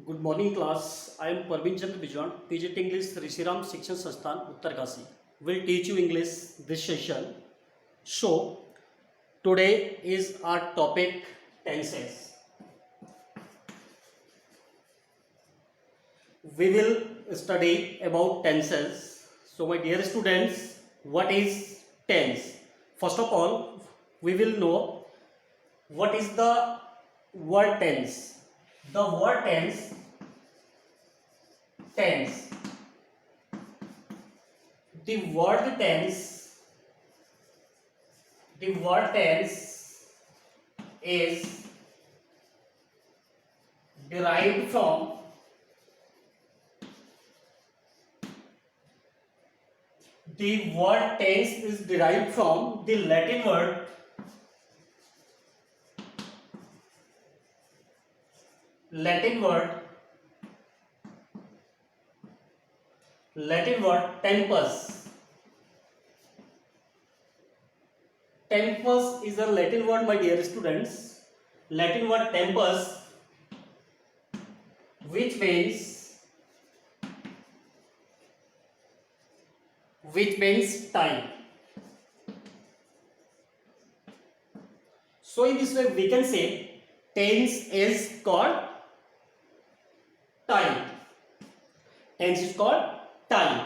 Good morning, class. I am Parveen Chand Bijan, PGT English Rishiram Shikshan Sansthan, Uttarkasi. Will teach you English this session. So, today is our topic tenses. We will study about tenses. So, my dear students, what is tense? First of all, we will know what is the word tense. The word tense. The word tense, the word tense is derived from the word tense is derived from the Latin word tempus. Tempus is a Latin word, my dear students. Latin word tempus, which means time. So in this way we can say tense is called time. Tense is called time.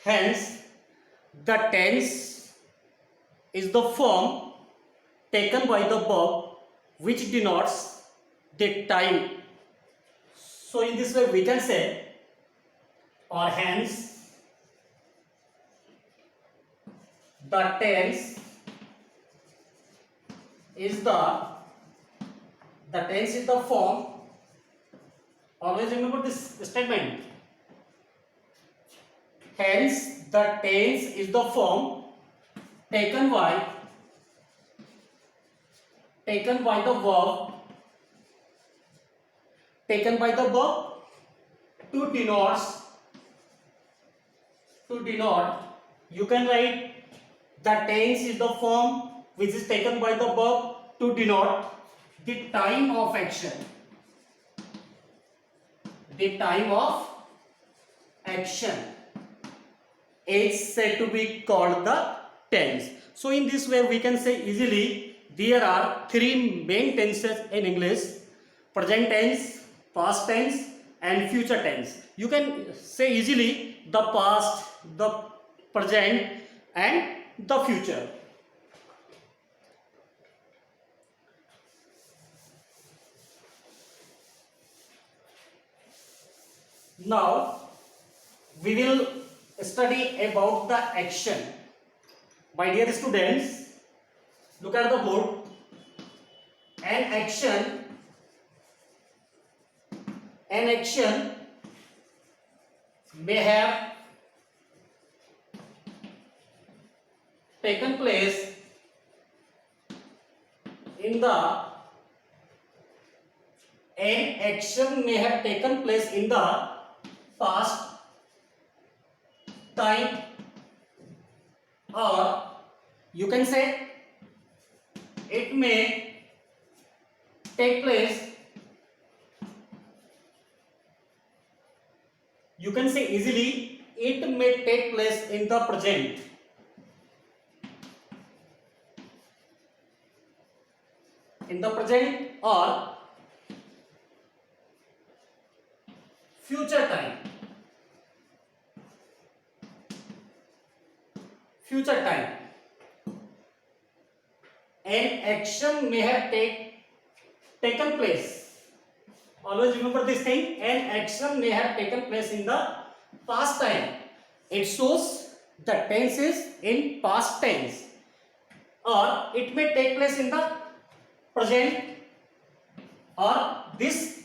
Hence, the tense is the form taken by the verb which denotes the time. So in this way we can say, or hence the tense is the form. Always remember this statement. Hence, the tense is the form taken by the verb to denote. You can write the tense is the form which is taken by the verb to denote the time of action. The time of action is said to be called the tense. So in this way we can say easily there are three main tenses in English: present tense, past tense and future tense. You can say easily the past, the present and the future. Now we will study about the action. My dear students, look at the board. An action may have taken place in the past time, or you can say it may take place, you can say easily it may take place in the present. Or future time. An action may have taken place. Always remember this thing. An action may have taken place in the past time. It shows the tense is in past tense. Or it may take place in the present. Or this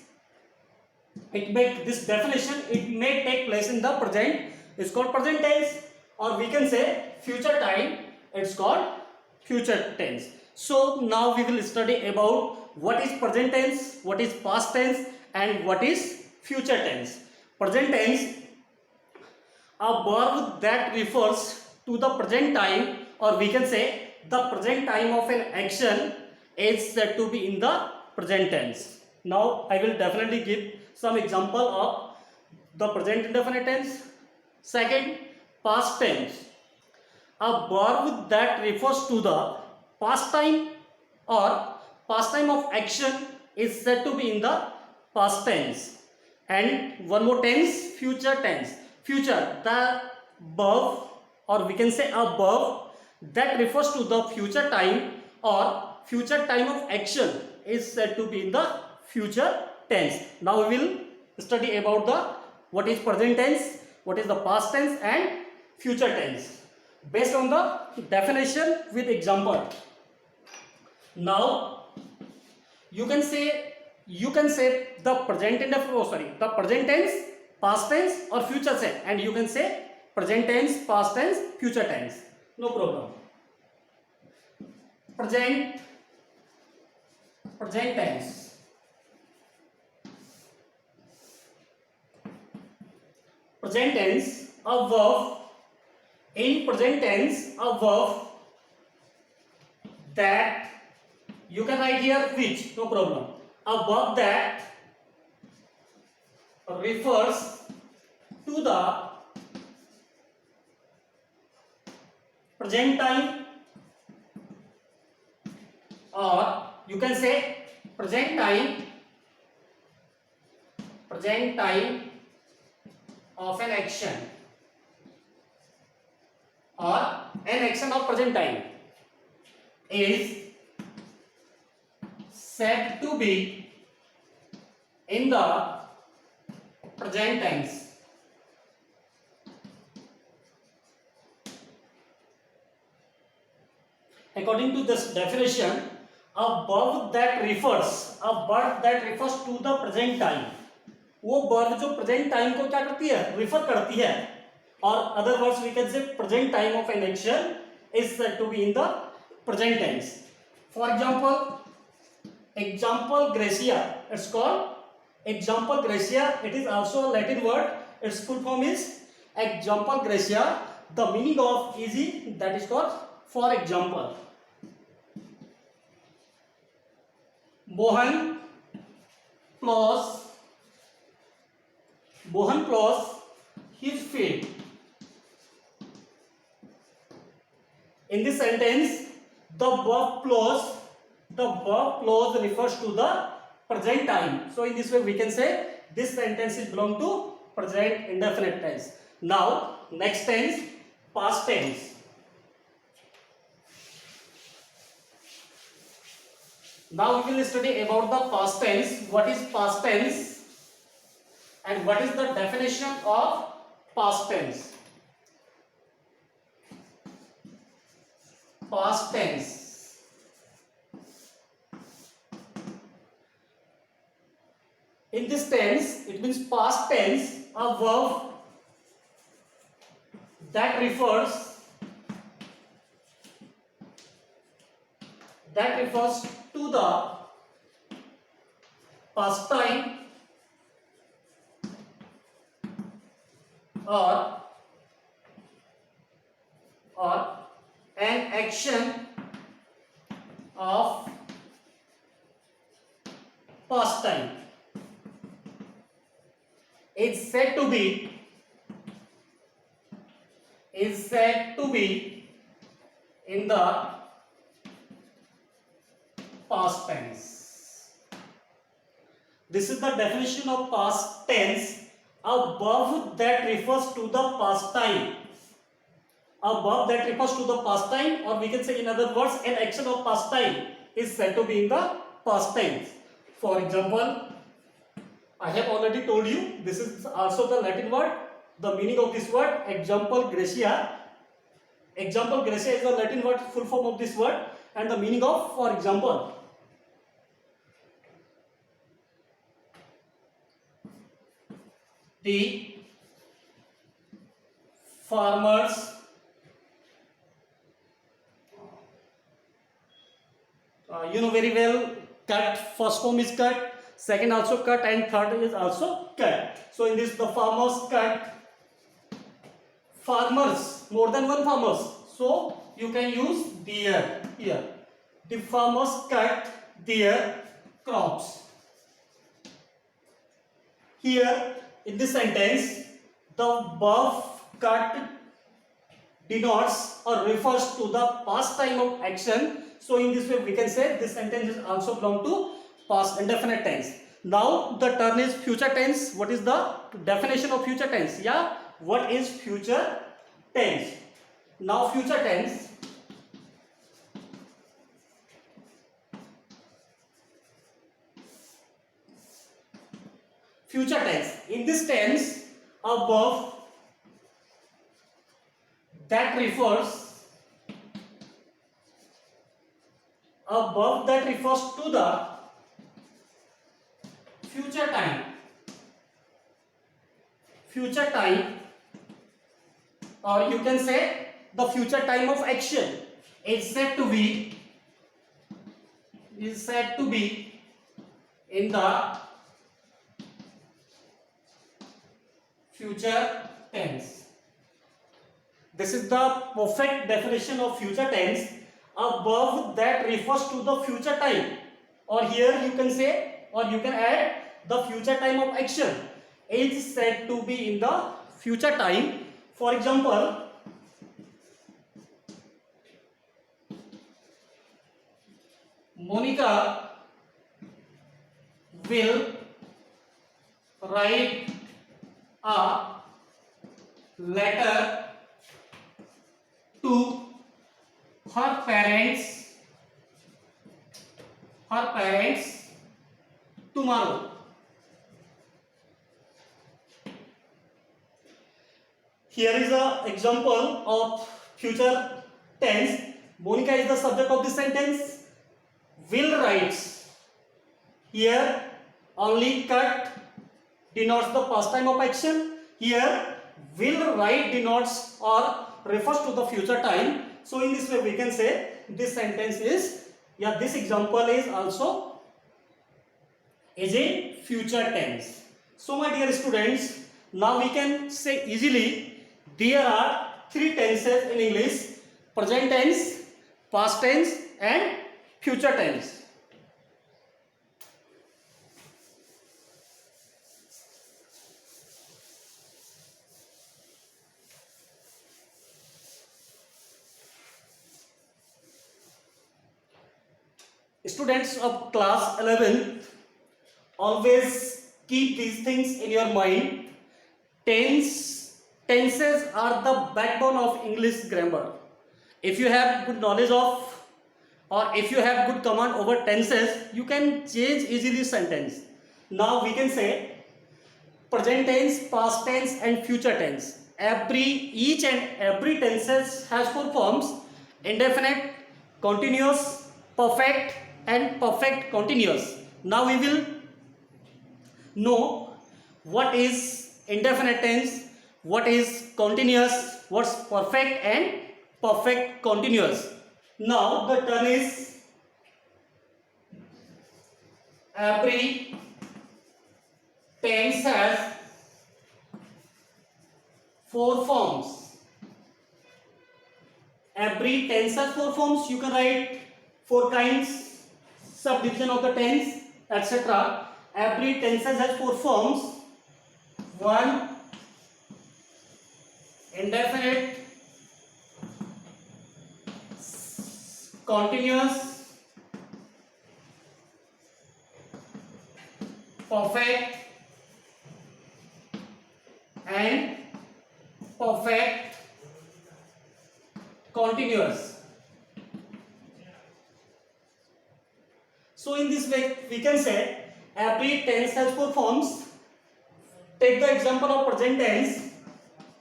definition, it may take place in the present, it's called present tense. Or we can say future time, it's called future tense. So now we will study about what is present tense, what is past tense and what is future tense. Present tense, a verb that refers to the present time, or we can say the present time of an action is said to be in the present tense. Now I will definitely give some example of the present indefinite tense. Second, past tense. A verb that refers to the past time or past time of action is said to be in the past tense. And one more tense, future tense. Future, the verb, or we can say a verb that refers to the future time or future time of action is said to be in the future tense. Now we will study about the what is present tense, what is the past tense and future tense based on the definition with example. Now you can say the present indefinite, the present tense, past tense or future tense, and you can say present tense, past tense, future tense. No problem. Present tense. Present tense, a verb in present tense, a verb that you can write here which, no problem. A verb that refers to the present time, or you can say present time of an action, or an action of present time is said to be in the present tense. According to this definition, a verb that refers to the present time, वो verb जो present time को क्या करती है, refer करती है, or other words we can say present time of an action is said to be in the present tense. For example, example gratia, it's called example gratia. It is also a Latin word. Its full form is example gratia. The meaning of easy, that is called for example. Mohan plus his field. In this sentence, the verb clause refers to the present time. So in this way we can say this sentence is belong to present indefinite tense. Now next tense, past tense. Now we will study about the past tense. What is past tense and what is the definition of past tense? Past tense. In this tense, it means past tense, a verb that refers to the past time or an action of past time is said to be in the past tense. This is the definition of past tense, a verb that refers to the past time. A verb that refers to the past time, or we can say in other words, an action of past time is said to be in the past tense. For example, I have already told you, this is also the Latin word. The meaning of this word, example gratia. Example gratia is the Latin word, full form of this word, and the meaning of, for example. The farmers you know very well, cut, first form is cut, second also cut, and third is also cut. So in this, the farmers cut, farmers, more than one farmers, so you can use their here. The farmers cut their crops. here in this sentence, the verb cut denotes or refers to the past time of action. So in this way we can say this sentence is also belong to past indefinite tense. Now the term is future tense. What is the definition of future tense? Yeah, what is future tense? Now future tense, future tense. In this tense, a verb that refers to the future time, or you can say the future time of action is said to be in the future tense. This is the perfect definition of future tense, a verb that refers to the future time, or here you can say, or you can add, the future time of action is said to be in the future time. For example, Monica will write a letter to her parents tomorrow. Here is an example of future tense. Monica is the subject of this sentence. Will writes. Here only cut denotes the past time of action. Here will write denotes or refers to the future time. So in this way we can say this sentence is, this example is also is in future tense. So my dear students, now we can say easily there are three tenses in English: present tense, past tense and future tense. Students of class 11, always keep these things in your mind. Tenses are the backbone of English grammar. If you have good knowledge of, or if you have good command over tenses, you can change easily sentence. Now we can say present tense, past tense and future tense. Each and every tenses has four forms: indefinite, continuous, perfect and perfect continuous. Now we will know what is indefinite tense, what is continuous, what's perfect and perfect continuous. Now the term is every tense has four forms. Every tense has four forms. You can write four kinds, subdivision of the tense, etc. Every tense has four forms. 1. Indefinite, continuous, perfect and perfect continuous. So in this way we can say every tense has four forms. Take the example of present tense.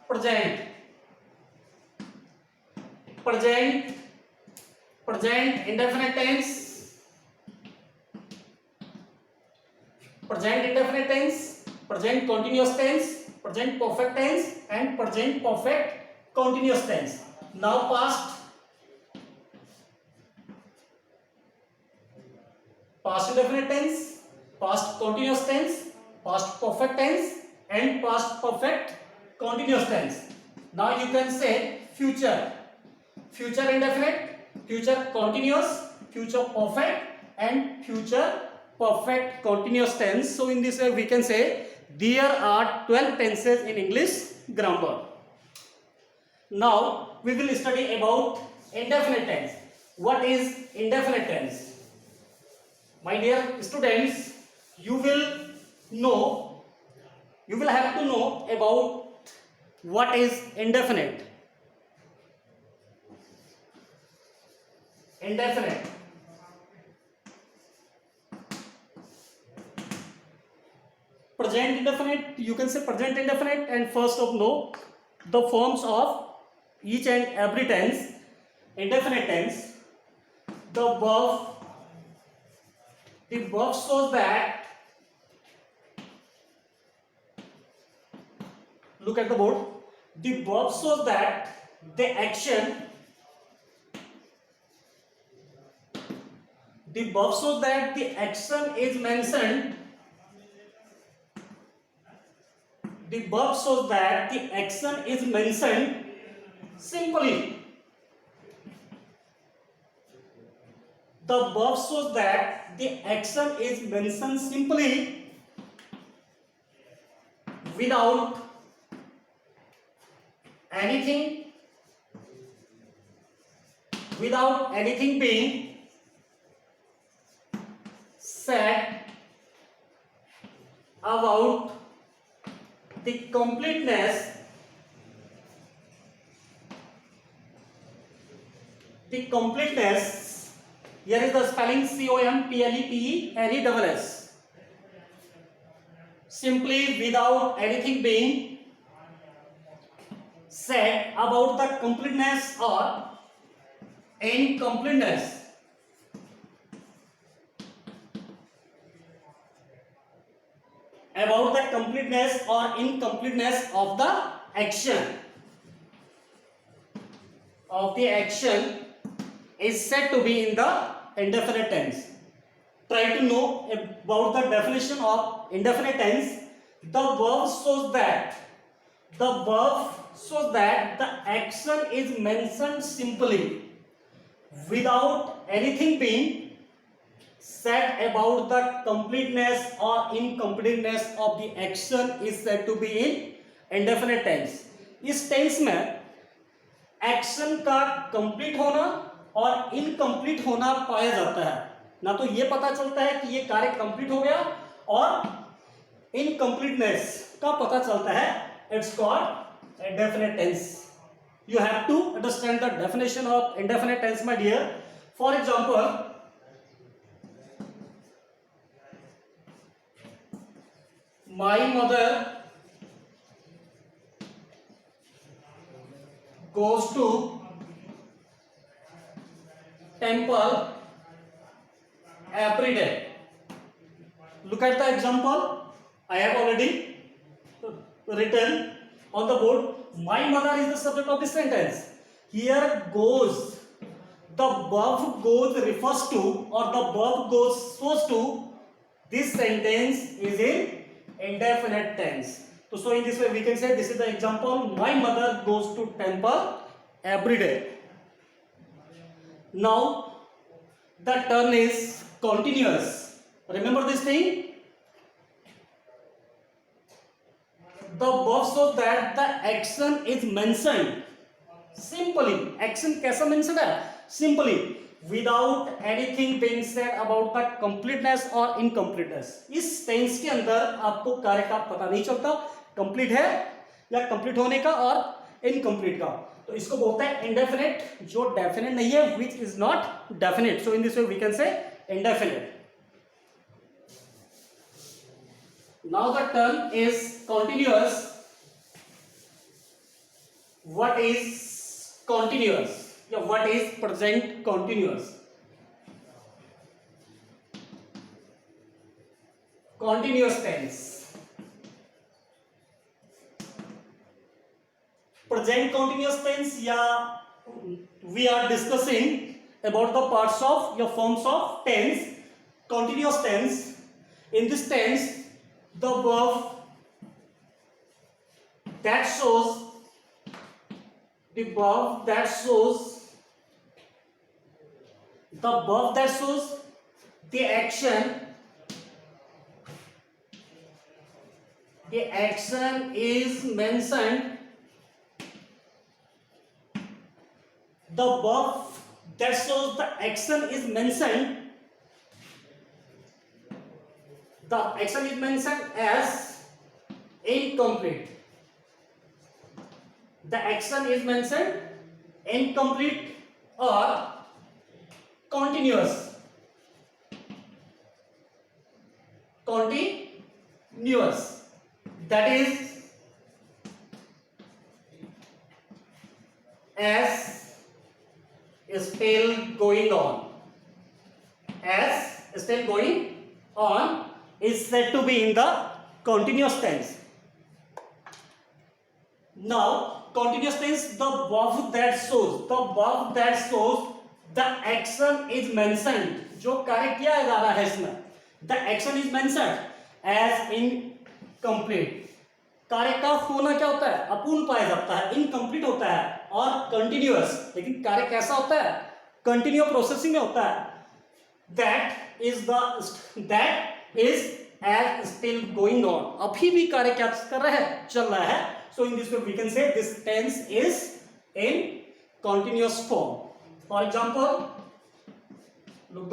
Present indefinite tense, present indefinite tense, present continuous tense, present perfect tense and present perfect continuous tense. Now past indefinite tense, past continuous tense, past perfect tense and past perfect continuous tense. Now you can say future indefinite, future continuous, future perfect and future perfect continuous tense. So in this way we can say There are 12 tenses in English grammar. Now we will study about indefinite tense. What is indefinite tense? My dear students, you will know, you will have to know about what is indefinite. Indefinite. Present indefinite, you can say present indefinite, and first of know the forms of each and every tense. Indefinite tense, the verb shows that, look at the board, the verb shows that the action, the verb shows that the action is mentioned, the verb shows that the action is mentioned simply. The verb shows that the action is mentioned simply without anything being said about the completeness, here is the spelling completeness, simply without anything being said about the completeness or incompleteness. About the completeness or incompleteness of the action. Is said to be in the indefinite tense. Try to know about the definition of indefinite tense. The verb shows that the action is mentioned simply without anything being said about the completeness or incompleteness of the action is said to be in indefinite tense. इस tense में action का complete होना और incomplete होना पाया जाता है. ना तो ये पता चलता है कि ये कार्य कंप्लीट हो गया और इनकम्प्लीटनेस का पता चलता है. It's called indefinite tense. You have to understand the definition of indefinite tense, my dear. For example, my mother goes to temple every day. Look at the example. I have already written on the board. My mother is the subject of this sentence. Here goes, the verb goes refers to, or the verb goes shows to, this sentence is in indefinite tense. So in this way we can say this is the example. My mother goes to temple every day. Now the term is continuous. Remember this thing. The verb shows that the action is mentioned simply. Action कैसा mentioned है? Simply, without anything being said about the completeness or incompleteness. इस tense के अंदर आपको कार्य का पता नहीं चलता complete है या complete होने का और incomplete का. तो इसको बोलते हैं indefinite, जो definite नहीं है, which is not definite. So in this way we can say indefinite. Now the term is continuous. What is continuous? Yeah, what is present continuous? Continuous tense. Present continuous tense, yeah, we are discussing about the parts of your forms of tense. Continuous tense. In this tense, the verb that shows the action the action is mentioned, the verb that shows the action is mentioned, the action is mentioned as incomplete. The action is mentioned incomplete or continuous. Continuous. That is as still going on. As still going on is said to be in the continuous tense. Now, continuous tense, the verb that shows the action is mentioned. जो कार्य किया जा रहा है इसमें, the action is mentioned as incomplete. कार्य का होना क्या होता है? अपूर्ण पाया जाता है, इनकम्प्लीट होता है और कंटिन्यूअस. लेकिन कार्य कैसा होता है? कंटिन्यू प्रोसेसिंग में होता है. That is as still going on. अभी भी कार्य क्या कर रहा है? चल रहा है. So in this way we can say this tense is in continuous form. For example, look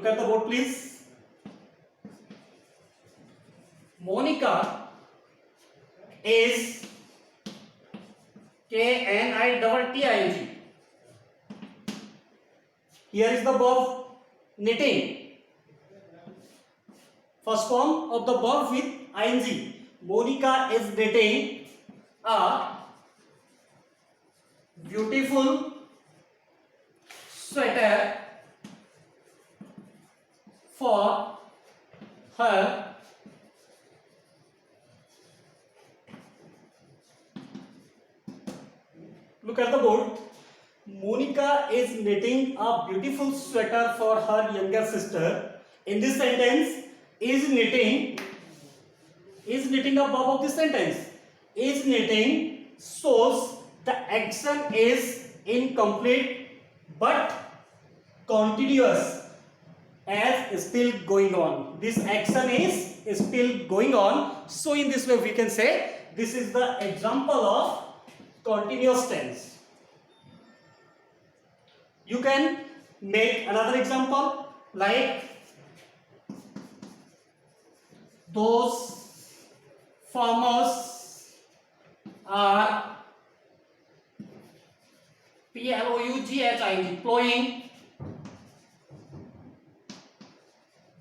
at the board please. Monica is KNITTING. Here is the verb knitting. First form of the verb with ing. Monica is knitting a beautiful sweater for her look at the board. Monica is knitting a beautiful sweater for her younger sister. In this sentence, is knitting a verb of this sentence. Is knitting shows the action is incomplete but continuous as still going on. This action is still going on. So in this way we can say this is the example of continuous tense. You can make another example like those farmers are PLOUGHING plowing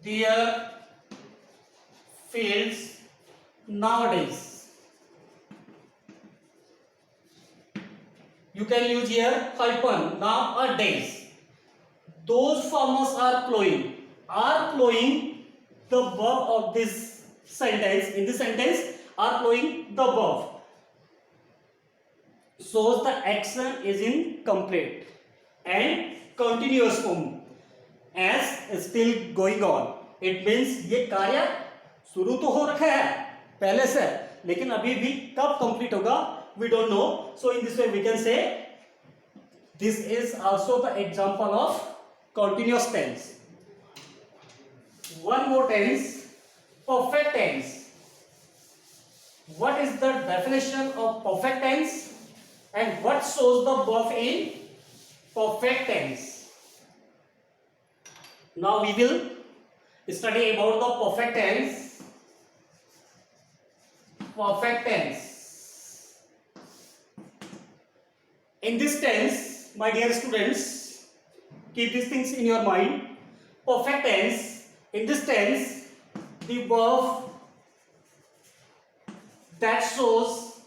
their fields nowadays. You can use here hyphen nowadays. Those farmers are plowing. Are plowing the verb of this sentence. In this sentence, are plowing the verb shows the action is incomplete and continuous form as still going on. It means ये कार्य शुरू तो हो रखा है पहले से, लेकिन अभी भी कब कंप्लीट होगा we don't know. So in this way we can say this is also the example of continuous tense. One more tense, perfect tense. What is the definition of perfect tense and what shows the verb in perfect tense? Now we will study about the perfect tense. Perfect tense. In this tense, my dear students, keep these things in your mind. Perfect tense. In this tense, the verb that shows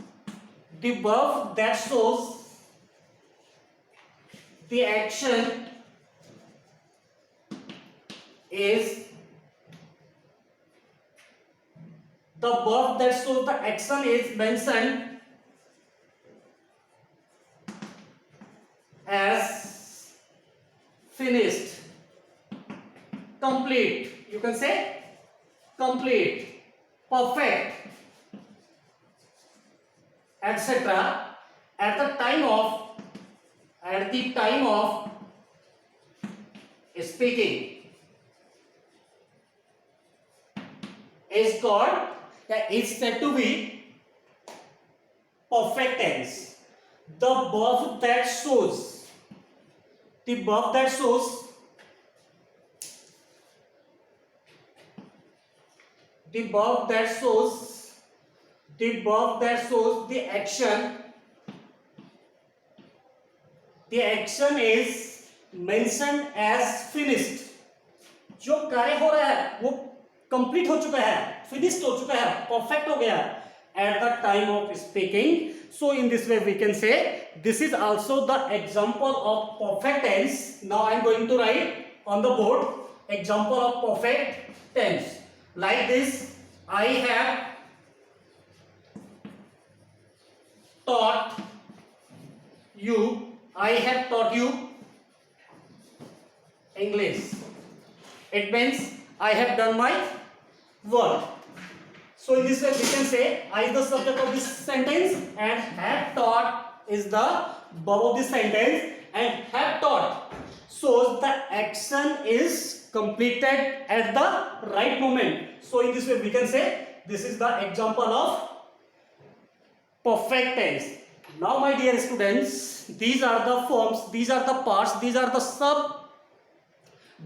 the action is the verb that shows the action is mentioned as finished, complete. You can say complete, perfect, etc. At the time of speaking is called is said to be perfect tense. The verb that shows the verb that shows the verb that shows the verb that shows the action is mentioned as finished. जो कार्य हो रहा है वो complete हो चुका है, finished हो चुका है, परफेक्ट हो गया at the time of speaking. So in this way we can say this is also the example of perfect tense. Now I am going to write on the board example of perfect tense like this. I have taught you English. It means I have done my work. So in this way we can say I is the subject of this sentence and have taught is the verb of this sentence, and have taught shows the action is completed at the right moment. So in this way we can say this is the example of perfect tense. Now my dear students, these are the forms, these are the parts, these are the sub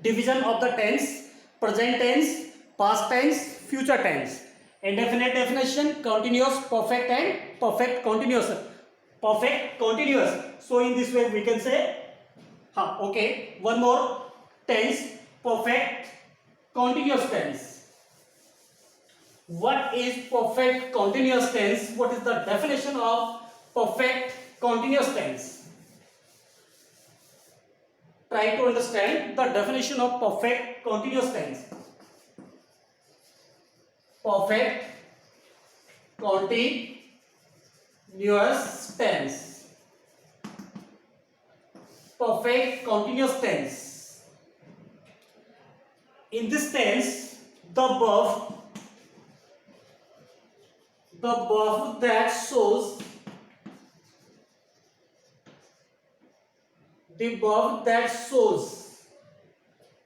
division of the tense: present tense, past tense, future tense. Indefinite definition: continuous, perfect, and perfect continuous. Perfect continuous. So in this way we can say okay, one more tense: perfect continuous tense. What is perfect continuous tense? What is the definition of perfect continuous tense? Try to understand the definition of perfect continuous tense. Perfect continuous tense. Perfect continuous tense. In this tense, the verb that shows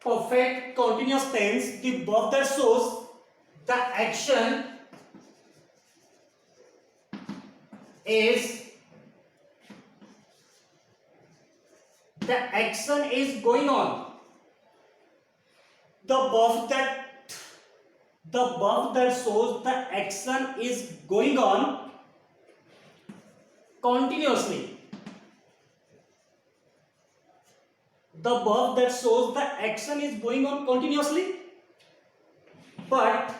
perfect continuous tense, the verb that shows the action is going on. The verb that shows the action is going on continuously. The verb that shows the action is going on continuously, but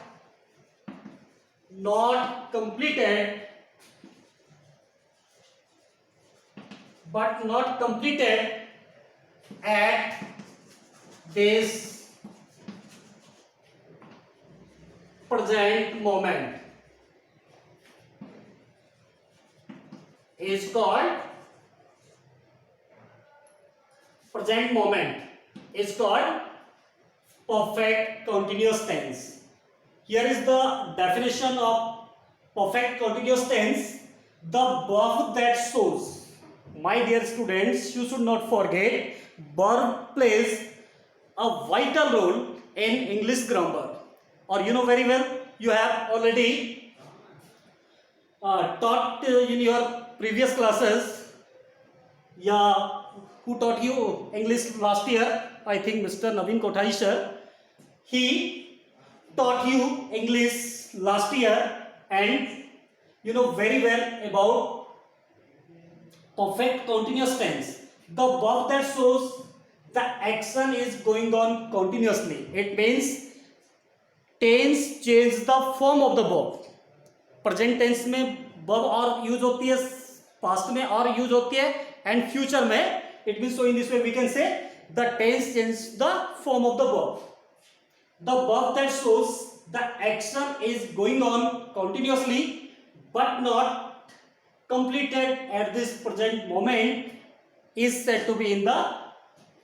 not completed at this present moment is called perfect continuous tense. Here is the definition of perfect continuous tense. The verb that shows, my dear students, you should not forget, verb plays a vital role in English grammar. Or you know very well, you have already taught in your previous classes. Yeah, who taught you English last year? I think Mr. Naveen Kothari sir. He taught you English last year, and you know very well about perfect continuous tense. The verb that shows the action is going on continuously. It means tense change the form of the verb. Present tense में verb और use होती है, past में और use होती है, and future में it means so in this way we can say the tense change the form of the verb. The verb that shows the action is going on continuously but not completed at this present moment is said to be in the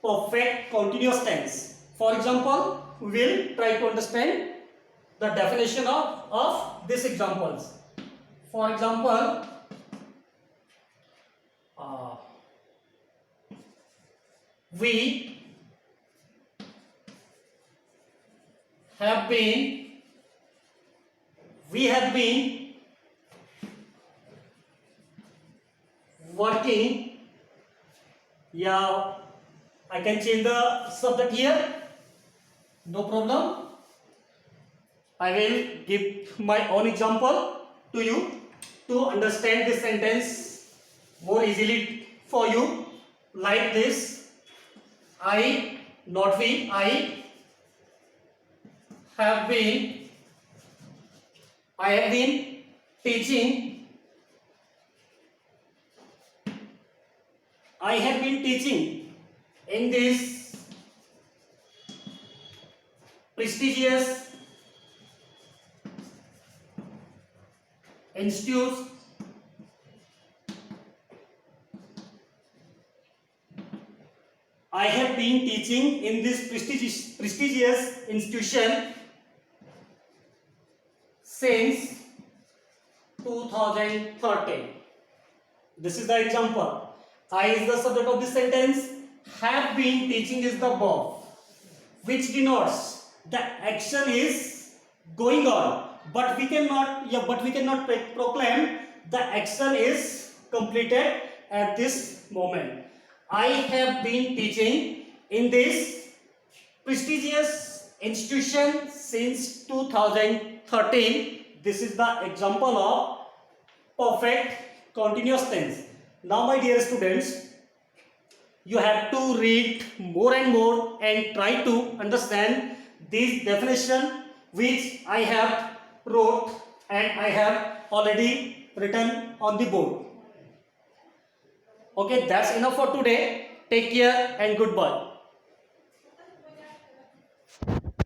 perfect continuous tense. For example, we will try to understand the definition of these examples. For example, we have been we have been working. Yeah, I can change the subject here. No problem. I will give my own example to you to understand this sentence more easily for you. Like this, I, not we, I have been teaching. I have been teaching in this prestigious institute. I have been teaching in this prestigious institution since 2013. This is the example. I is the subject of this sentence. Have been teaching is the verb, which denotes the action is going on. But we cannot, proclaim the action is completed at this moment. I have been teaching in this prestigious institution since 2013. This is the example of perfect continuous tense. Now, my dear students, you have to read more and more and try to understand this definition which I have wrote and I have already written on the board. Okay, that's enough for today. Take care and goodbye.